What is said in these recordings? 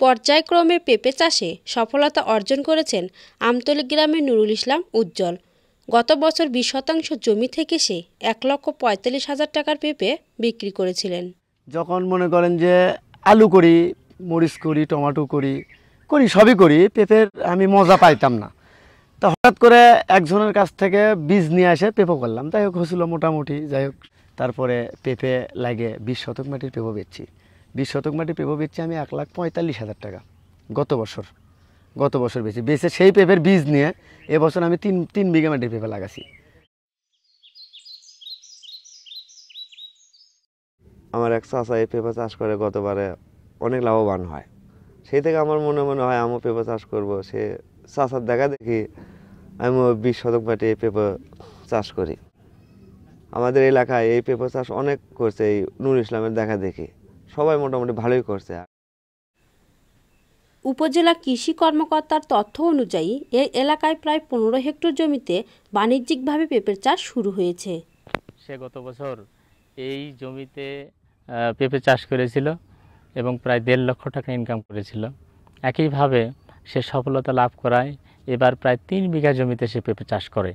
পর্যায়ক্রমে পেঁপে চাষে সফলতা অর্জন করেছেন আমতলী গ্রামের নুরুল ইসলাম উজ্জ্বল। গত বছর ২০% জমি থেকে সে ১,৪৫,০০০ টাকার পেঁপে বিক্রি করেছিলেন। যখন মনে করেন যে আলু করি, মরিচ করি, টমেটো করি সবই করি, পেঁপের আমি মজা পাইতাম না। তা হঠাৎ করে একজনের কাছ থেকে বীজ নিয়ে এসে পেঁপে করলাম, যাই হোক হয়েছিল মোটামুটি। যাই হোক তারপরে পেঁপে লাগে ২০ শতক মাটির পেঁপে বেচছি। ২০ শতক মাটির পেঁপে বেচছি আমি ১,৪৫,০০০ টাকা গত বছর বেচে সেই পেঁপের বীজ নিয়ে এবছর আমি তিন বিঘা মাটির পেঁপে লাগাছি। আমার এক চাচা এই পেঁপে চাষ করে, গতবারে অনেক লাভবান হয়। সেই থেকে আমার মনে হয় আমিও পেঁপে চাষ করব। সে চাচার দেখা দেখি আমিও ২০ শতক মাটি পেঁপে চাষ করি। আমাদের এলাকায় এই পেঁপে চাষ অনেক করছে, এই নুরুল ইসলামের দেখা দেখি সবাই মোটামুটি ভালোই করছে। উপজেলা কৃষি কর্মকর্তার তথ্য অনুযায়ী এই এলাকায় প্রায় ১৫ হেক্টর জমিতে বাণিজ্যিকভাবে পেঁপের চাষ শুরু হয়েছে। সে গত বছর এই জমিতে পেঁপে চাষ করেছিল এবং প্রায় ১.৫ লক্ষ টাকা ইনকাম করেছিল। একইভাবে সে সফলতা লাভ করায় এবার প্রায় ৩ বিঘা জমিতে সে পেঁপে চাষ করে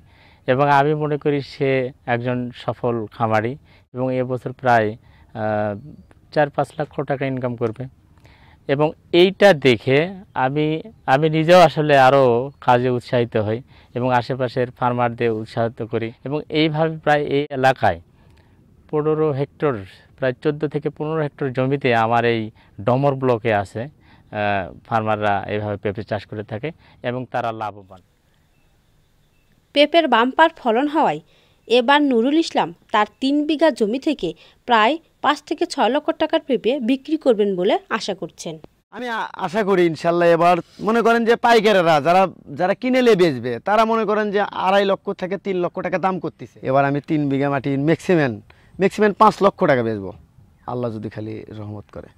এবং আমি মনে করি সে একজন সফল খামারি এবং এবছর প্রায় ৪-৫ লক্ষ টাকা ইনকাম করবে। এবং এইটা দেখে আমি নিজেও আসলে আরও কাজে উৎসাহিত হই এবং আশেপাশের ফার্মারদের উৎসাহিত করি এবং এইভাবে প্রায় এই এলাকায় ১৫ হেক্টর, প্রায় ১৪ থেকে ১৫ হেক্টর জমিতে আমার এই ডমর ব্লকে আছে ফার্মাররা এইভাবে পেঁপে চাষ করে থাকে এবং তারা লাভবান। পেঁপের বাম্পার ফলন হওয়ায় এবার নুরুল ইসলাম তার ৩ বিঘা জমি থেকে প্রায় ৫ থেকে ৬ লক্ষ টাকার পেঁপে বিক্রি করবেন বলে আশা করছেন। আমি আশা করি ইনশাল্লাহ এবার মনে করেন যে পাইকারেরা যারা কিনেলে বেচবে তারা মনে করেন যে ২.৫ লক্ষ থেকে ৩ লক্ষ টাকা দাম করতেছে। এবার আমি ৩ বিঘা মাটি ম্যাক্সিমাম ৫ লক্ষ টাকা বেচবো, আল্লাহ যদি খালি রহমত করে।